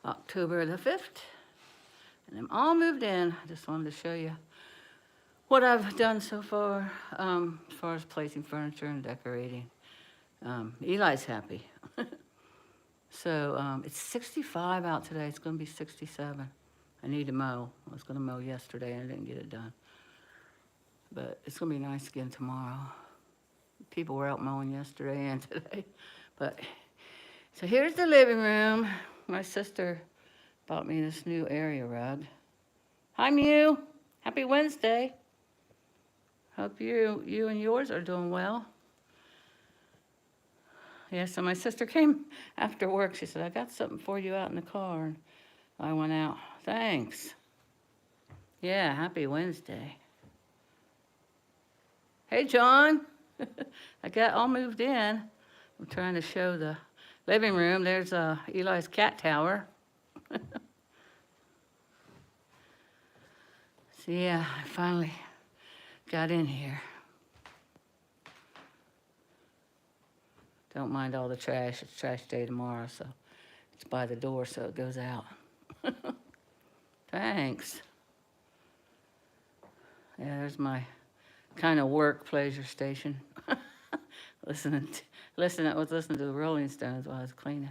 October the 5th. And I'm all moved in. I just wanted to show you what I've done so far as far as placing furniture and decorating. Eli's happy. So it's 65 out today. It's going to be 67. I need to mow. I was going to mow yesterday and I didn't get it done. But it's going to be nice again tomorrow. People were out mowing yesterday and today. But so here's the living room. My sister bought me this new area rug. Hi, Mew. Happy Wednesday. Hope you and yours are doing well. Yeah, so my sister came after work. She said, I got something for you out in the car. And I went out. Thanks. Yeah, happy Wednesday. Hey, John. I got all moved in. I'm trying to show the living room. There's Eli's cat tower. So yeah, I finally got in here. Don't mind all the trash. It's trash day tomorrow, so it's by the door so it goes out. Thanks. Yeah, there's my kind of work pleasure station. I was listening to the Rolling Stones while I was cleaning.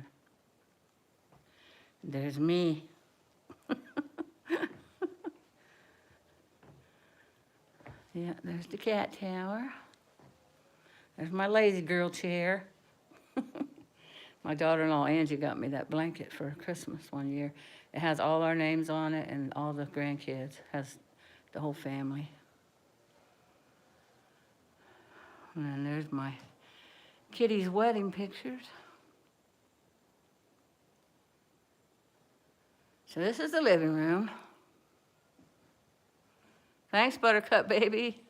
There's me. Yeah, there's the cat tower. There's my lazy girl chair. My daughter-in-law Angie got me that blanket for Christmas one year. It has all our names on it and all the grandkids. It has the whole family. And then there's my kitty's wedding pictures. So this is the living room. Thanks, Buttercup baby.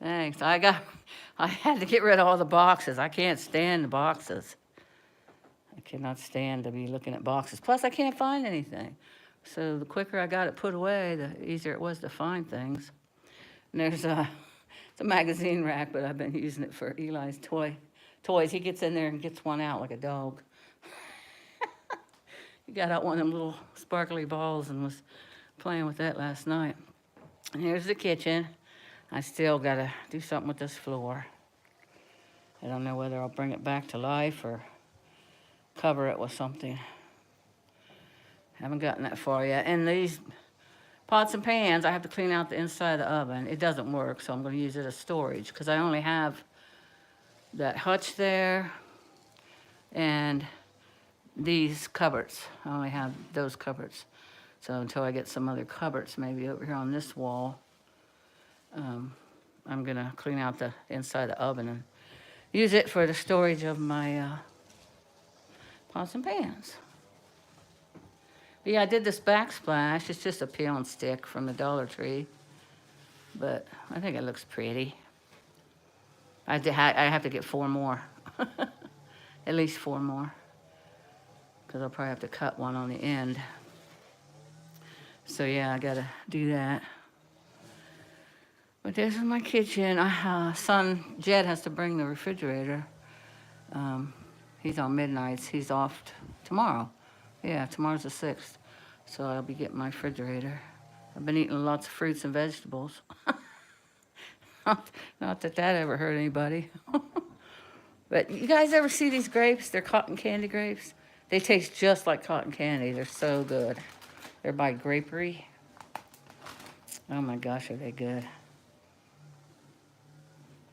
Thanks. I had to get rid of all the boxes. I can't stand the boxes. I cannot stand to be looking at boxes. Plus, I can't find anything. So the quicker I got it put away, the easier it was to find things. And there's it's a magazine rack, but I've been using it for Eli's toys. He gets in there and gets one out like a dog. He got out one of them little sparkly balls and was playing with that last night. And here's the kitchen. I still got to do something with this floor. I don't know whether I'll bring it back to life or cover it with something. Haven't gotten that far yet. And these pots and pans, I have to clean out the inside of the oven. It doesn't work, so I'm going to use it as storage because I only have that hutch there and these cupboards. I only have those cupboards. So until I get some other cupboards, maybe over here on this wall, I'm going to clean out the inside of the oven and use it for the storage of my pots and pans. But yeah, I did this backsplash. It's just a peel and stick from the Dollar Tree. But I think it looks pretty. I have to get 4 more. At least 4 more. Because I'll probably have to cut one on the end. So yeah, I got to do that. But this is my kitchen. Son Jed has to bring the refrigerator. He's on midnights. He's off tomorrow. Yeah, tomorrow's the 6th. So I'll be getting my refrigerator. I've been eating lots of fruits and vegetables. Not that ever hurt anybody. But you guys ever see these grapes? They're cotton candy grapes. They taste just like cotton candy. They're so good. They're by Grapery. Oh my gosh, are they good.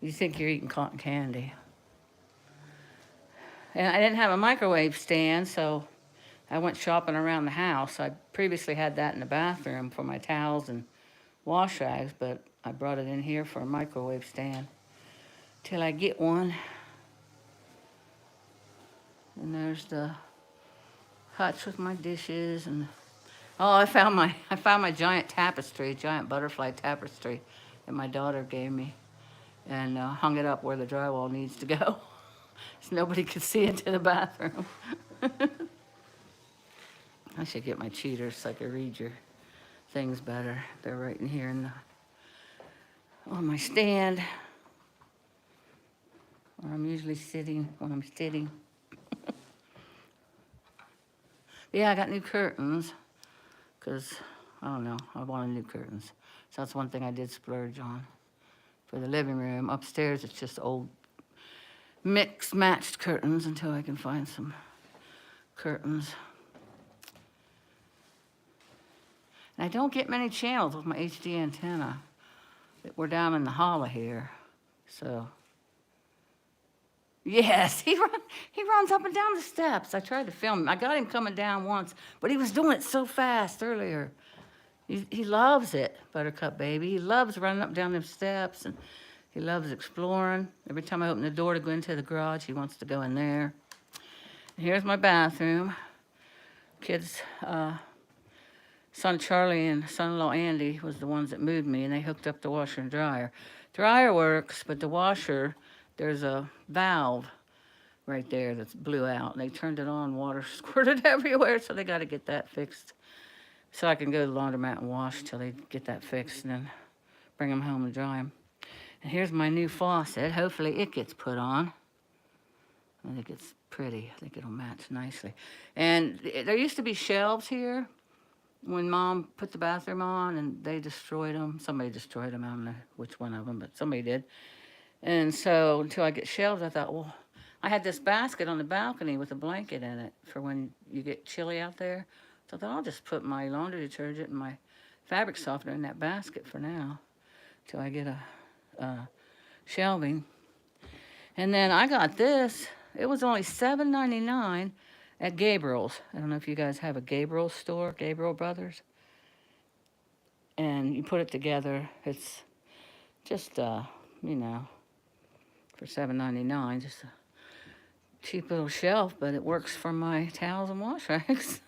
You think you're eating cotton candy. And I didn't have a microwave stand, so I went shopping around the house. I previously had that in the bathroom for my towels and wash rags, but I brought it in here for a microwave stand till I get one. And there's the hutch with my dishes and oh, I found my giant tapestry, giant butterfly tapestry that my daughter gave me, and hung it up where the drywall needs to go, so nobody could see into the bathroom. I should get my cheaters so I can read your things better. They're right in here on my stand, where I'm usually sitting when I'm sitting. Yeah, I got new curtains, because, I don't know, I wanted new curtains. So that's one thing I did splurge on. For the living room, upstairs, it's just old mixed matched curtains until I can find some curtains. And I don't get many channels with my HD antenna. We're down in the hollow here, so. Yes, he runs up and down the steps. I tried to film him. I got him coming down once, but he was doing it so fast earlier. He loves it, Buttercup baby. He loves running up down them steps, and he loves exploring. Every time I open the door to go into the garage, he wants to go in there. And here's my bathroom. Kids, son Charlie and son-in-law Andy was the ones that moved me, and they hooked up the washer and dryer. Dryer works, but the washer, there's a valve right there that's blew out, and they turned it on, water squirted everywhere, so they got to get that fixed. So I can go to the laundromat and wash till they get that fixed, and then bring them home and dry them. And here's my new faucet. Hopefully it gets put on. I think it's pretty. I think it'll match nicely. And there used to be shelves here when Mom put the bathroom on, and they destroyed them. Somebody destroyed them. I don't know which one of them, but somebody did. And so until I get shelves, I thought, well, I had this basket on the balcony with a blanket in it for when you get chilly out there. So I thought, I'll just put my laundry detergent and my fabric softener in that basket for now till I get a shelving. And then I got this. It was only $7.99 at Gabriel's. I don't know if you guys have a Gabriel's store, Gabriel Brothers. And you put it together. It's just, you know, for $7.99, just a cheap little shelf, but it works for my towels and wash rags.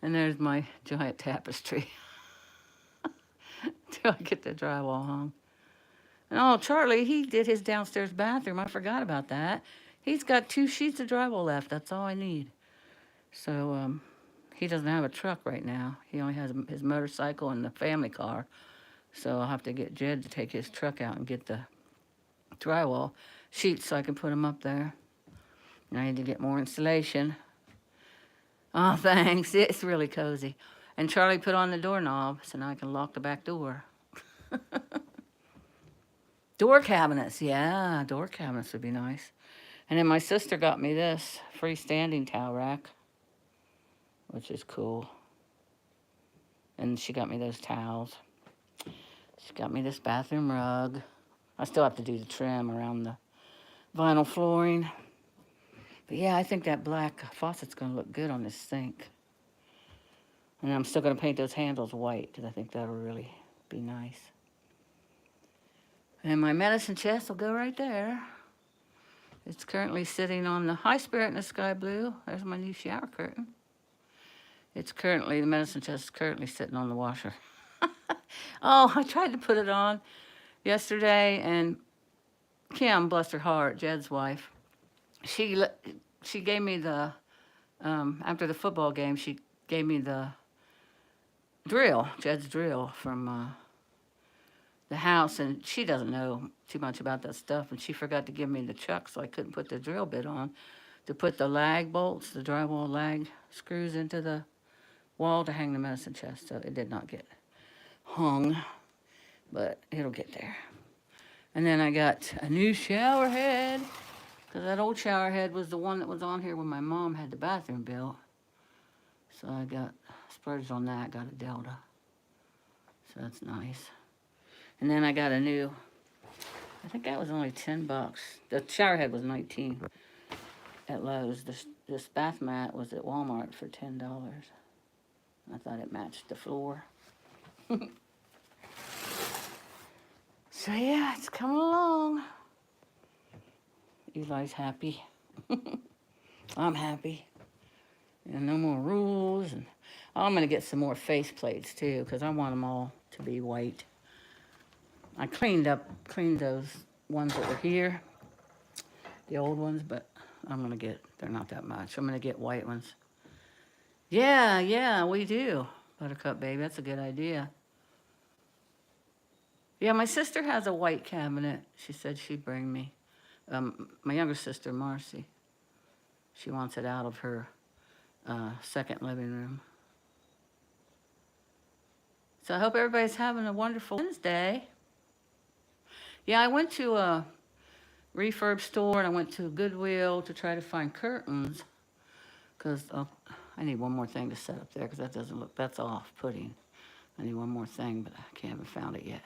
And there's my giant tapestry. Till I get the drywall hung. And oh, Charlie, he did his downstairs bathroom. I forgot about that. He's got 2 sheets of drywall left. That's all I need. So he doesn't have a truck right now. He only has his motorcycle and the family car. So I'll have to get Jed to take his truck out and get the drywall sheets so I can put them up there. And I need to get more insulation. Oh, thanks. It's really cozy. And Charlie put on the doorknob so now I can lock the back door. Door cabinets, yeah, door cabinets would be nice. And then my sister got me this freestanding towel rack, which is cool. And she got me those towels. She got me this bathroom rug. I still have to do the trim around the vinyl flooring. But yeah, I think that black faucet's gonna look good on this sink. And I'm still gonna paint those handles white because I think that'll really be nice. And my medicine chest will go right there. It's currently sitting on the High Spirit in the sky blue. There's my new shower curtain. It's currently, the medicine chest is currently sitting on the washer. Oh, I tried to put it on yesterday, and Kim, bless her heart, Jed's wife, she gave me the, after the football game, she gave me the drill, Jed's drill from the house, and she doesn't know too much about that stuff, and she forgot to give me the chuck, so I couldn't put the drill bit on to put the lag bolts, the drywall lag screws into the wall to hang the medicine chest, so it did not get hung, but it'll get there. And then I got a new shower head, because that old shower head was the one that was on here when my mom had the bathroom built. So I got splurged on that, got a Delta. So that's nice. And then I got a new, I think that was only $10. The shower head was $19 at Lowe's. This bath mat was at Walmart for $10. I thought it matched the floor. So yeah, it's coming along. Eli's happy. I'm happy. And no more rules. And I'm gonna get some more face plates too, because I want them all to be white. I cleaned those ones that were here, the old ones, but they're not that much. I'm gonna get white ones. Yeah, we do. Buttercup baby, that's a good idea. Yeah, my sister has a white cabinet. She said she'd bring me. My younger sister, Marcy. She wants it out of her second living room. So I hope everybody's having a wonderful Wednesday. Yeah, I went to a refurb store and I went to Goodwill to try to find curtains because I need one more thing to set up there because that doesn't look, that's off-putting. I need one more thing, but I haven't found it yet.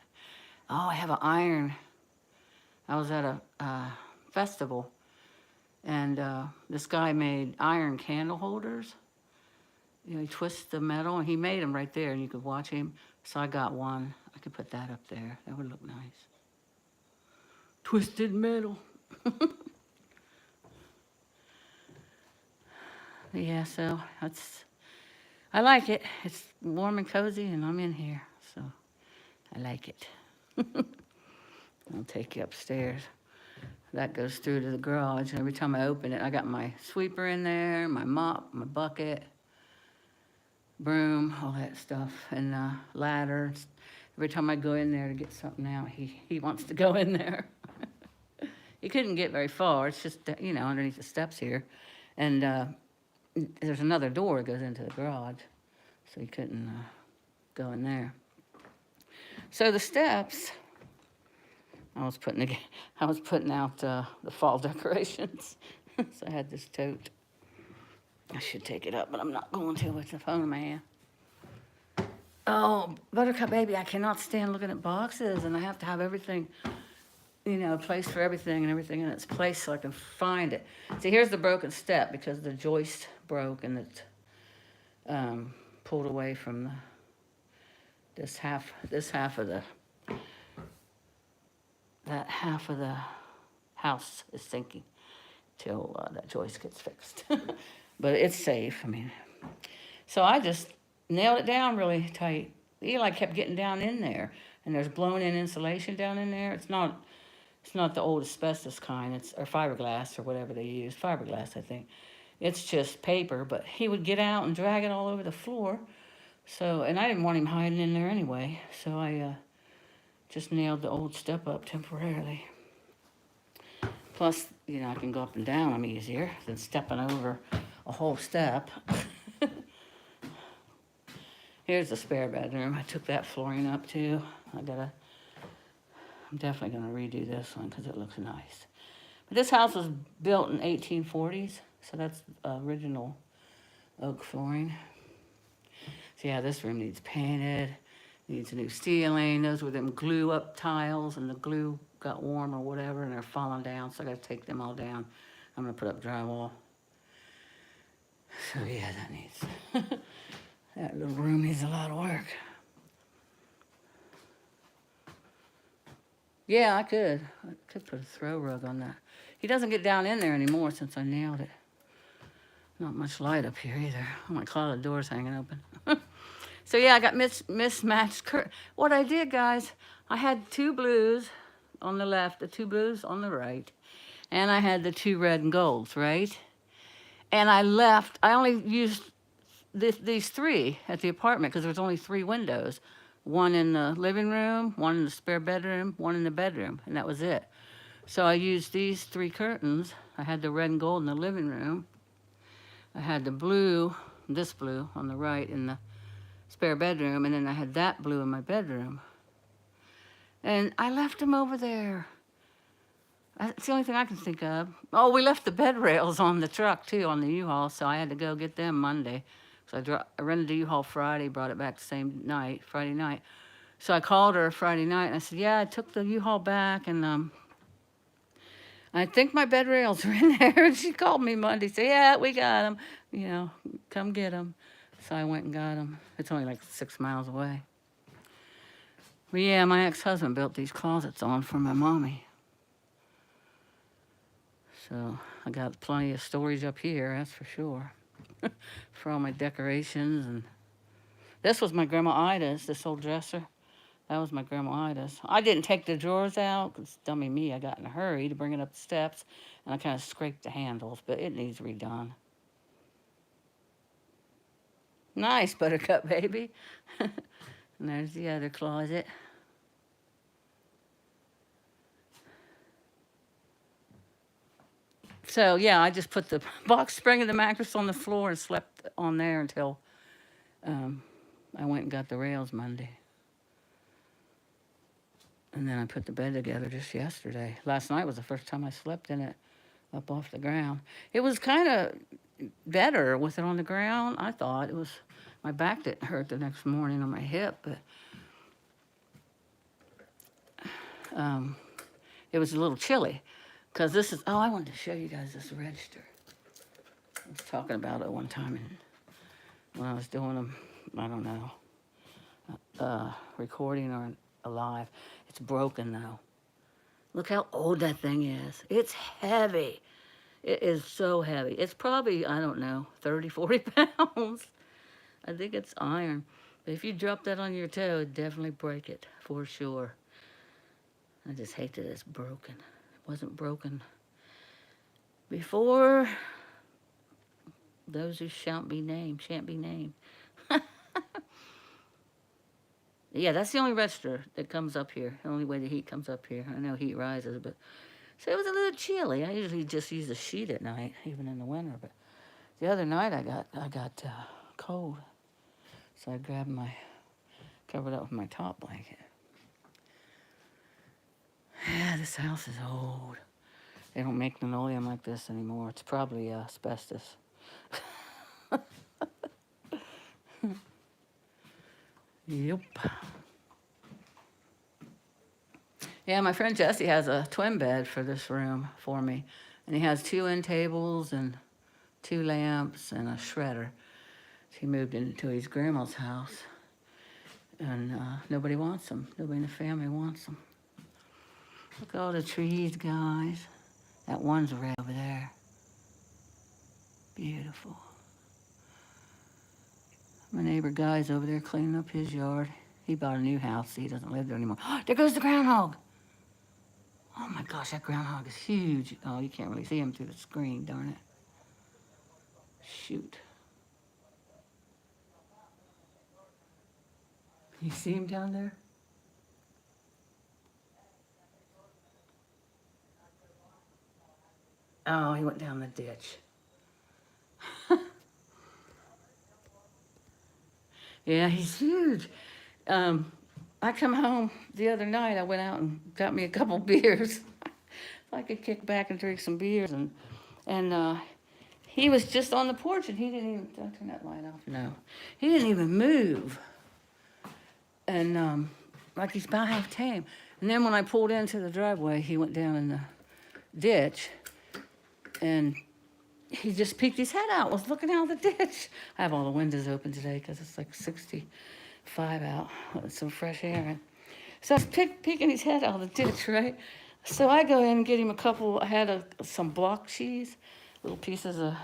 Oh, I have an iron. I was at a festival, and this guy made iron candle holders. You know, he twists the metal, and he made them right there, and you could watch him. So I got one. I could put that up there. That would look nice. Twisted metal. Yeah, so I like it. It's warm and cozy, and I'm in here, so I like it. I'll take you upstairs. That goes through to the garage. Every time I open it, I got my sweeper in there, my mop, my bucket, broom, all that stuff, and ladder. Every time I go in there to get something out, he wants to go in there. He couldn't get very far. It's just, you know, underneath the steps here. And there's another door that goes into the garage, so he couldn't go in there. So the steps, I was putting out the fall decorations. So I had this tote. I should take it up, but I'm not going to with the phone in my hand. Oh, Buttercup baby, I cannot stand looking at boxes, and I have to have everything, you know, a place for everything and everything in its place so I can find it. See, here's the broken step because the joist broke and it pulled away from this half of that half of the house is sinking till that joist gets fixed. But it's safe, I mean. So I just nailed it down really tight. Eli kept getting down in there, and there's blown-in insulation down in there. It's not the old asbestos kind, or fiberglass or whatever they use. Fiberglass, I think. It's just paper, but he would get out and drag it all over the floor. So, and I didn't want him hiding in there anyway, so I just nailed the old step up temporarily. Plus, you know, I can go up and down them easier than stepping over a whole step. Here's the spare bedroom. I took that flooring up too. I'm definitely gonna redo this one because it looks nice. But this house was built in 1840s, so that's original oak flooring. So yeah, this room needs painted, needs a new ceiling. Those were them glue up tiles, and the glue got warm or whatever, and they're falling down, so I gotta take them all down. I'm gonna put up drywall. So yeah, that needs, that little room needs a lot of work. Yeah, I could put a throw rug on that. He doesn't get down in there anymore since I nailed it. Not much light up here either. Oh, my closet door's hanging open. So yeah, I got mismatched curtains. What I did, guys, I had 2 blues on the left, the 2 blues on the right, and I had the 2 red and golds, right? And I only used these 3 at the apartment because there was only 3 windows. 1 in the living room, 1 in the spare bedroom, 1 in the bedroom, and that was it. So I used these 3 curtains. I had the red and gold in the living room. I had the blue, this blue on the right in the spare bedroom, and then I had that blue in my bedroom. And I left them over there. That's the only thing I can think of. Oh, we left the bed rails on the truck too, on the U-Haul, so I had to go get them Monday. So I rented the U-Haul Friday, brought it back the same night, Friday night. So I called her Friday night, and I said, yeah, I took the U-Haul back, and I think my bed rails are in there. And she called me Monday, said, yeah, we got them. You know, come get them. So I went and got them. It's only like 6 miles away. But yeah, my ex-husband built these closets on for my mommy. So I got plenty of storage up here, that's for sure. For all my decorations. And this was my Grandma Ida's, this old dresser. That was my Grandma Ida's. I didn't take the drawers out, because dummy me, I got in a hurry to bring it up the steps, and I kind of scraped the handles, but it needs redone. Nice, Buttercup baby. And there's the other closet. So yeah, I just put the box spring of the mattress on the floor and slept on there until um, I went and got the rails Monday. And then I put the bed together just yesterday. Last night was the first time I slept in it up off the ground. It was kind of better with it on the ground. I thought it was, my back didn't hurt the next morning on my hip, but um, it was a little chilly. Because this is, oh, I wanted to show you guys this register. I was talking about it one time when I was doing them, I don't know, recording or alive. It's broken though. Look how old that thing is. It's heavy. It is so heavy. It's probably, I don't know, 30, 40 pounds. I think it's iron. But if you drop that on your toe, it'd definitely break it, for sure. I just hate that it's broken. It wasn't broken before. Those who shan't be named. Yeah, that's the only register that comes up here. The only way the heat comes up here. I know heat rises, but so it was a little chilly. I usually just use a sheet at night, even in the winter. But the other night I got cold, so I grabbed covered up with my top blanket. Yeah, this house is old. They don't make linoleum like this anymore. It's probably asbestos. Yep. Yeah, my friend Jesse has a twin bed for this room for me. And he has 2 end tables and 2 lamps and a shredder. He moved into his grandma's house. And nobody wants them. Nobody in the family wants them. Look at all the trees, guys. That one's red over there. Beautiful. My neighbor Guy's over there cleaning up his yard. He bought a new house. He doesn't live there anymore. There goes the groundhog. Oh my gosh, that groundhog is huge. Oh, you can't really see him through the screen, darn it. Shoot. You see him down there? Oh, he went down the ditch. Yeah, he's huge. I come home the other night. I went out and got me a couple beers. I could kick back and drink some beers, and he was just on the porch, and he didn't even. Did I turn that light off? No, he didn't even move, and like he's about half tame. And then when I pulled into the driveway, he went down in the ditch, and he just peeked his head out. Was looking out the ditch. I have all the windows open today because it's like 65 out. It's some fresh air. And so I was peeking his head out of the ditch, right? So I go in and get him a couple. I had some block cheese, little pieces of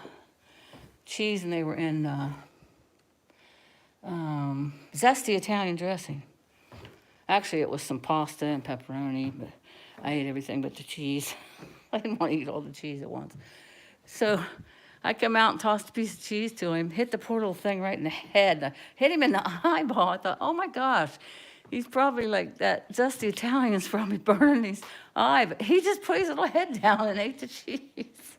cheese, and they were in zesty Italian dressing. Actually, it was some pasta and pepperoni, but I ate everything but the cheese. I didn't want to eat all the cheese at once. So I come out and tossed a piece of cheese to him, hit the poor little thing right in the head. I hit him in the eyeball. I thought, oh my gosh, he's probably like that zesty Italian's probably burning his eye. But he just put his little head down and ate the cheese.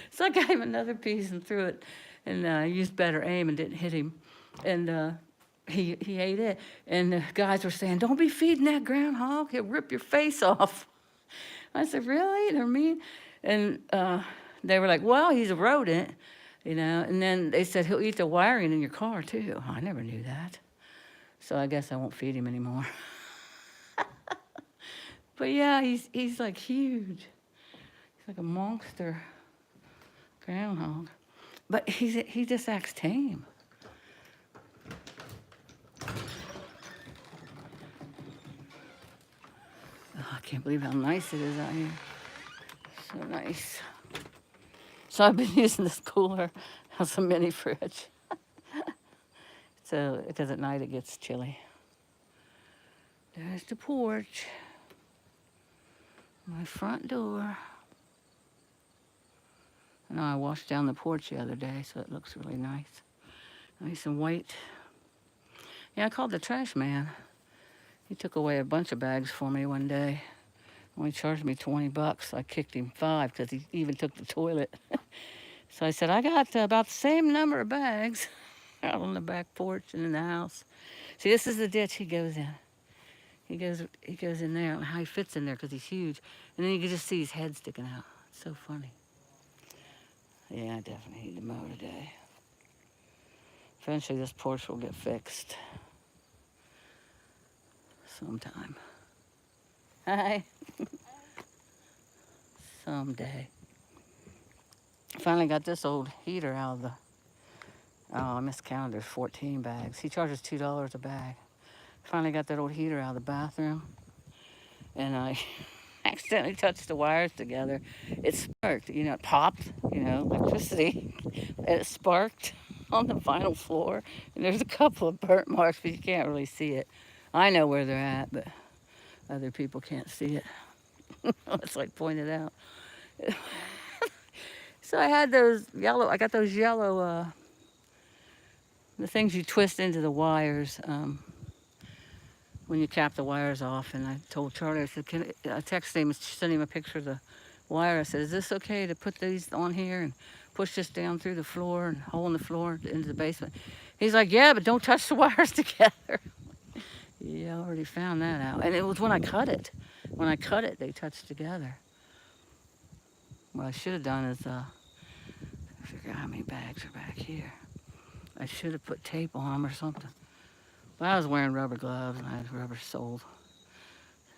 So I got him another piece and threw it, and used better aim and didn't hit him. And he ate it. And the guys were saying, don't be feeding that groundhog. He'll rip your face off. I said, really? They're mean? And they were like, well, he's a rodent, And then they said, he'll eat the wiring in your car, too. I never knew that. So I guess I won't feed him anymore. But yeah, he's like huge. He's like a monster groundhog. But he just acts tame. Oh, I can't believe how nice it is out here. So nice. So I've been using this cooler as a mini fridge. So, because at night it gets chilly. There's the porch. My front door. I know I washed down the porch the other day, so it looks really nice. Nice and white. Yeah, I called the trash man. He took away a bunch of bags for me one day. Only charged me $20. I kicked him 5 because he even took the toilet. So I said, I got about the same number of bags out on the back porch and in the house. See, this is the ditch he goes in. He goes in there. I don't know how he fits in there because he's huge. And then you can just see his head sticking out. It's so funny. Yeah, I definitely need to mow today. Eventually this porch will get fixed. Sometime. Hi. Someday. Finally got this old heater out of the... Oh, I miscounted. There's 14 bags. He charges $2 a bag. Finally got that old heater out of the bathroom. And I accidentally touched the wires together. It sparked. You know, it popped. You know, electricity. And it sparked on the vinyl floor. And there's a couple of burnt marks, but you can't really see it. I know where they're at, but other people can't see it. It's like pointed out. So I had those yellow, I got those yellow, the things you twist into the wires when you cap the wires off. And I told Charlie, I said, I texted him, sent him a picture of the wire. I said, is this okay to put these on here and push this down through the floor and hole in the floor into the basement? He's like, yeah, but don't touch the wires together. Yeah, I already found that out. And it was when I cut it. When I cut it, they touched together. What I should have done is, I figure out how many bags are back here. I should have put tape on them or something. But I was wearing rubber gloves and I had rubber soled.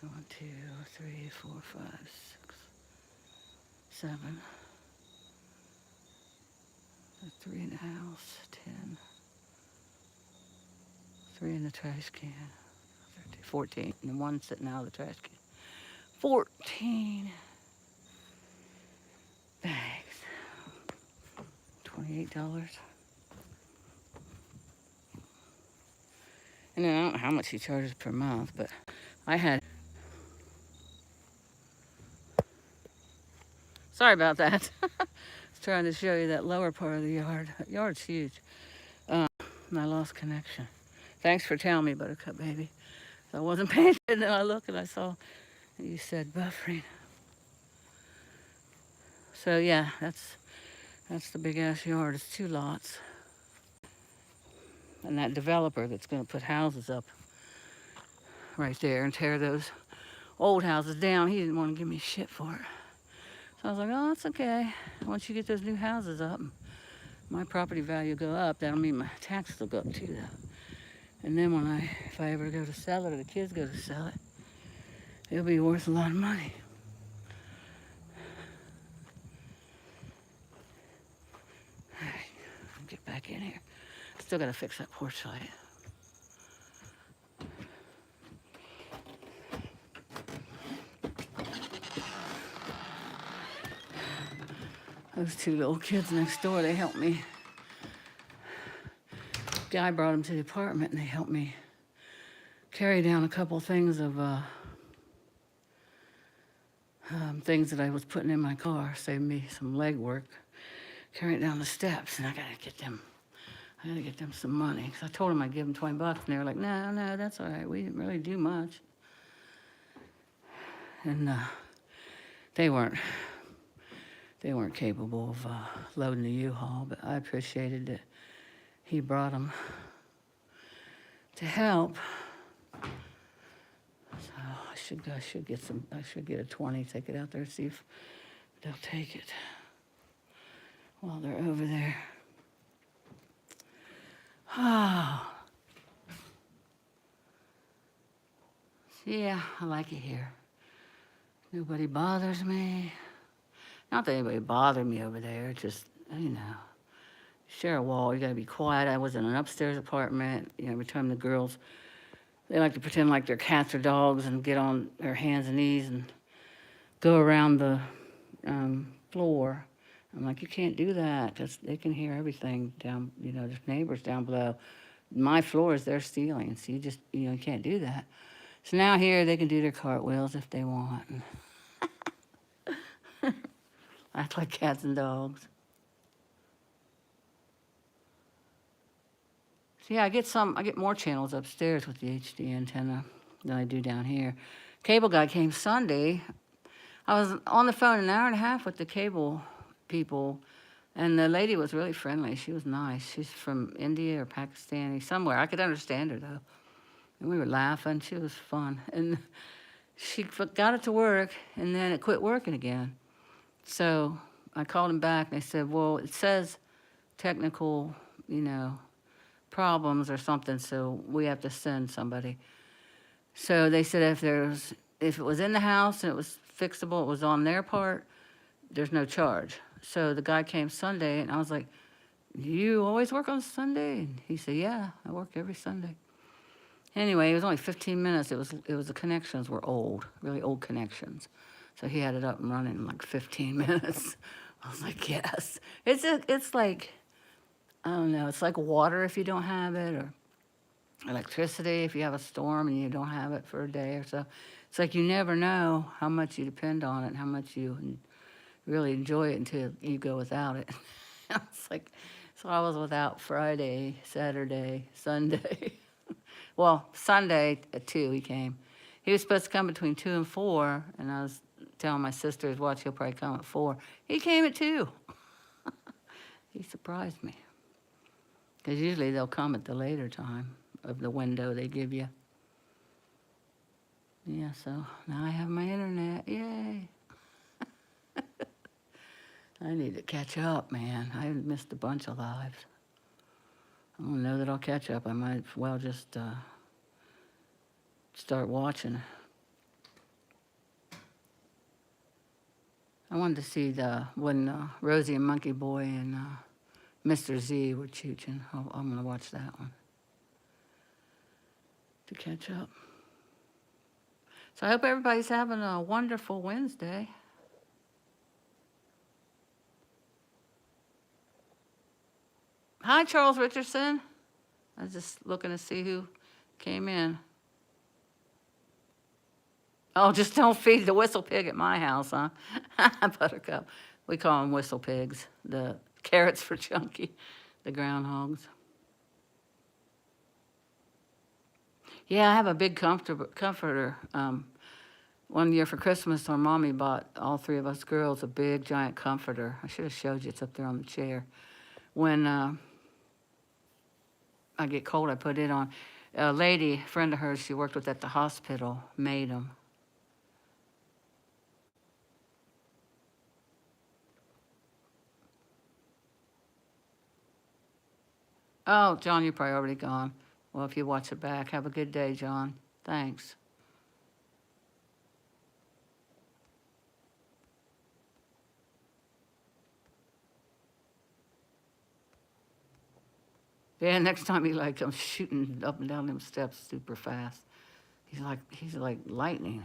1, 2, 3, 4, 5, 6, 7. 3 in the house, 10. 3 in the trash can, 13, 14. And the 1 sitting out of the trash can. 14 bags. $28. And then I don't know how much he charges per month, but I had... Sorry about that. I was trying to show you that lower part of the yard. That yard's huge. And I lost connection. Thanks for telling me, Buttercup Baby. So I wasn't paying attention, and then I looked and I saw you said buffering. So yeah, that's the big ass yard. It's 2 lots. And that developer that's going to put houses up right there and tear those old houses down, he didn't want to give me shit for it. So I was like, oh, that's okay. Once you get those new houses up, my property value will go up. That'll mean my taxes will go up too, though. And then if I ever go to sell it or the kids go to sell it, it'll be worth a lot of money. All right, get back in here. Still gotta fix that porch light. Those 2 little kids next door, they helped me. Guy brought them to the apartment and they helped me carry down a couple things of things that I was putting in my car, saved me some leg work, carrying it down the steps. And I gotta get them some money. Because I told them I'd give them $20 and they were like, no, that's all right. We didn't really do much. And they weren't capable of loading the U-Haul, but I appreciated that he brought them to help. So I should get a 20, take it out there, see if they'll take it while they're over there. Oh. Yeah, I like it here. Nobody bothers me. Not that anybody bothered me over there, just, you know, share a wall, you gotta be quiet. I was in an upstairs apartment, you know, every time the girls, they like to pretend like they're cats or dogs and get on their hands and knees and go around the floor. I'm like, you can't do that, because they can hear everything down, you know, there's neighbors down below. My floor is their ceiling, so you can't do that. So now here, they can do their cartwheels if they want. Act like cats and dogs. So yeah, I get more channels upstairs with the HD antenna than I do down here. Cable guy came Sunday, I was on the phone an hour and a half with the cable people, and the lady was really friendly. She was nice. She's from India or Pakistani, somewhere. I could understand her, though. And we were laughing. She was fun. And she got it to work, and then it quit working again. So I called them back, and they said, well, it says technical, problems or something, so we have to send somebody. So they said if it was in the house and it was fixable, it was on their part, there's no charge. So the guy came Sunday, and I was like, you always work on Sunday? And he said, yeah, I work every Sunday. Anyway, it was only 15 minutes. It was the connections were old, really old connections. So he had it up and running in like 15 minutes. I was like, yes. It's like, I don't know, it's like water if you don't have it, or electricity if you have a storm and you don't have it for a day or so. It's like you never know how much you depend on it and how much you really enjoy it until you go without it. It's like, so I was without Friday, Saturday, Sunday. Well, Sunday at 2 he came. He was supposed to come between 2 and 4, and I was telling my sisters, watch, he'll probably come at 4. He came at 2. He surprised me. Because usually they'll come at the later time of the window they give you. Yeah, so now I have my internet. Yay. I need to catch up, man. I missed a bunch of lives. I don't know that I'll catch up. I might well just start watching. I wanted to see when Rosie and Monkey Boy and Mr. Z were chooching. I'm going to watch that one to catch up. So I hope everybody's having a wonderful Wednesday. Hi, Charles Richardson. I was just looking to see who came in. Oh, just don't feed the whistle pig at my house, huh? Buttercup. We call them whistle pigs. The carrots for Chunky, the groundhogs. Yeah, I have a big comforter. One year for Christmas, our mommy bought all 3 of us girls a big, giant comforter. I should have showed you. It's up there on the chair. When I get cold, I put it on. A lady, a friend of hers she worked with at the hospital, made them. Oh, John, you're probably already gone. Well, if you watch it back, have a good day, John. Thanks. Yeah, next time I'm shooting up and down them steps super fast. He's like lightning.